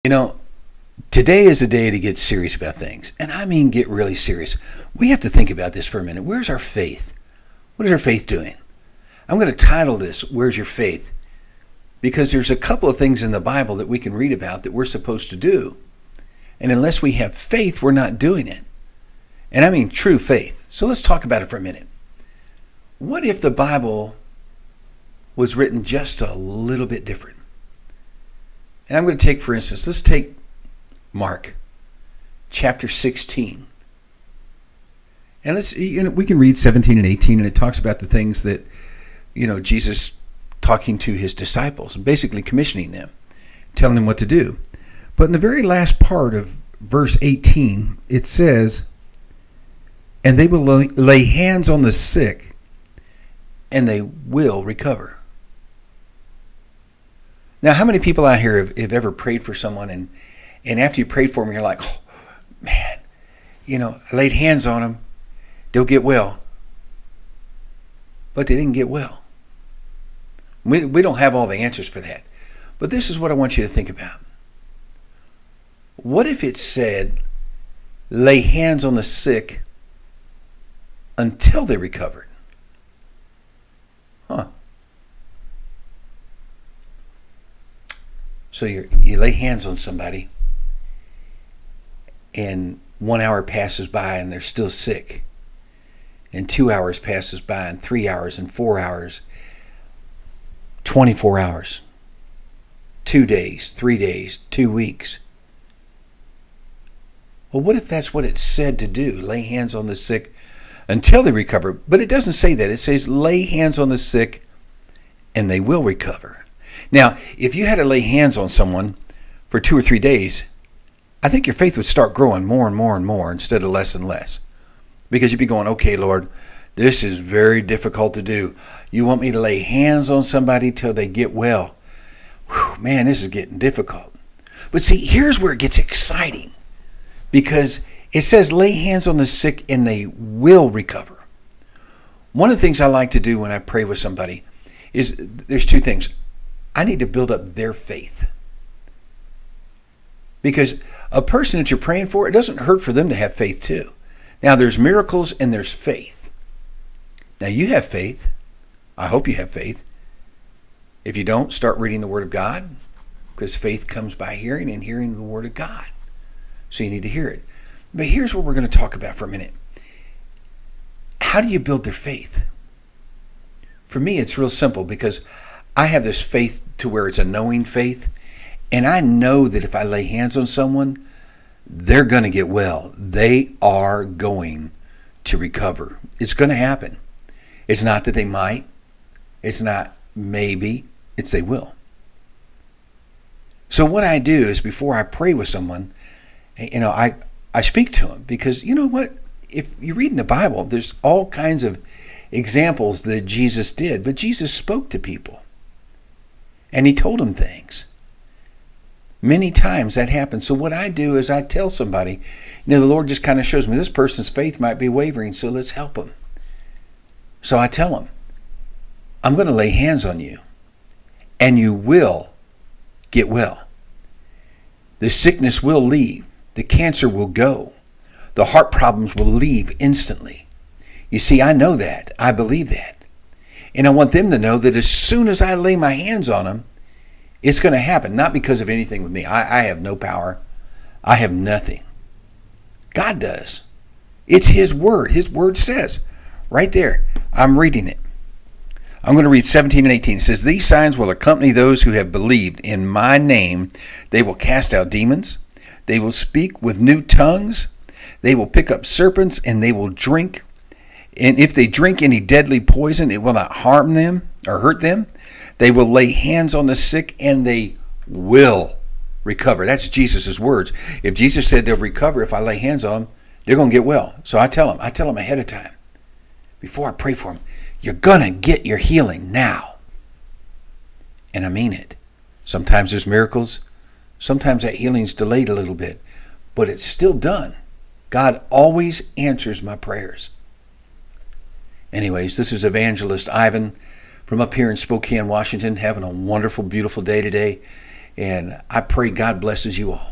You know, today is a day to get serious about things. And I mean get really serious. We have to think about this for a minute. Where's our faith? What is our faith doing? I'm going to title this, Where's Your Faith? Because there's a couple of things in the Bible that we can read about that we're supposed to do. And unless we have faith, we're not doing it. And I mean true faith. So let's talk about it for a minute. What if the Bible was written just a little bit different? And I'm going to take, for instance, let's take Mark chapter 16. And we can read 17 and 18, and it talks about the things that, Jesus talking to his disciples and basically commissioning them, telling them what to do. But in the very last part of verse 18, it says, and they will lay hands on the sick, and they will recover. Now, how many people out here have ever prayed for someone, and after you prayed for them, you're like, oh, man, I laid hands on them, they'll get well. But they didn't get well. We don't have all the answers for that. But this is what I want you to think about. What if it said, lay hands on the sick until they recovered? So you lay hands on somebody, and 1 hour passes by and they're still sick. And 2 hours passes by, and 3 hours, and 4 hours, 24 hours, 2 days, 3 days, 2 weeks. Well, what if that's what it said to do? Lay hands on the sick until they recover. But it doesn't say that. It says lay hands on the sick and they will recover. Now, if you had to lay hands on someone for 2 or 3 days, I think your faith would start growing more and more and more instead of less and less. Because you'd be going, okay, Lord, this is very difficult to do. You want me to lay hands on somebody till they get well. Whew, man, this is getting difficult. But see, here's where it gets exciting. Because it says lay hands on the sick and they will recover. One of the things I like to do when I pray with somebody is there's 2 things. I need to build up their faith. Because a person that you're praying for, it doesn't hurt for them to have faith too. Now, there's miracles and there's faith. Now, you have faith. I hope you have faith. If you don't, start reading the Word of God, because faith comes by hearing, and hearing the Word of God. So you need to hear it. But here's what we're going to talk about for a minute. How do you build their faith? For me, it's real simple, because I have this faith to where it's a knowing faith. And I know that if I lay hands on someone, they're going to get well. They are going to recover. It's going to happen. It's not that they might. It's not maybe. It's they will. So what I do is before I pray with someone, I speak to them, because you know what? If you read in the Bible, there's all kinds of examples that Jesus did, but Jesus spoke to people and he told them things. Many times that happens. So what I do is I tell somebody, the Lord just kind of shows me this person's faith might be wavering, so let's help them. So I tell them, I'm going to lay hands on you and you will get well. The sickness will leave. The cancer will go. The heart problems will leave instantly. You see, I know that. I believe that. And I want them to know that as soon as I lay my hands on them, it's going to happen. Not because of anything with me. I have no power. I have nothing. God does. It's His Word. His Word says, right there, I'm reading it. I'm going to read 17 and 18. It says, these signs will accompany those who have believed. In my name, they will cast out demons. They will speak with new tongues. They will pick up serpents, and they will drink. And if they drink any deadly poison, it will not harm them or hurt them. They will lay hands on the sick, and they will recover. That's Jesus' words. If Jesus said they'll recover if I lay hands on them, they're going to get well. So I tell them ahead of time, before I pray for them, you're going to get your healing now. And I mean it. Sometimes there's miracles. Sometimes that healing's delayed a little bit, but it's still done. God always answers my prayers. Anyways, this is Evangelist Ivan from up here in Spokane, Washington, having a wonderful, beautiful day today. And I pray God blesses you all.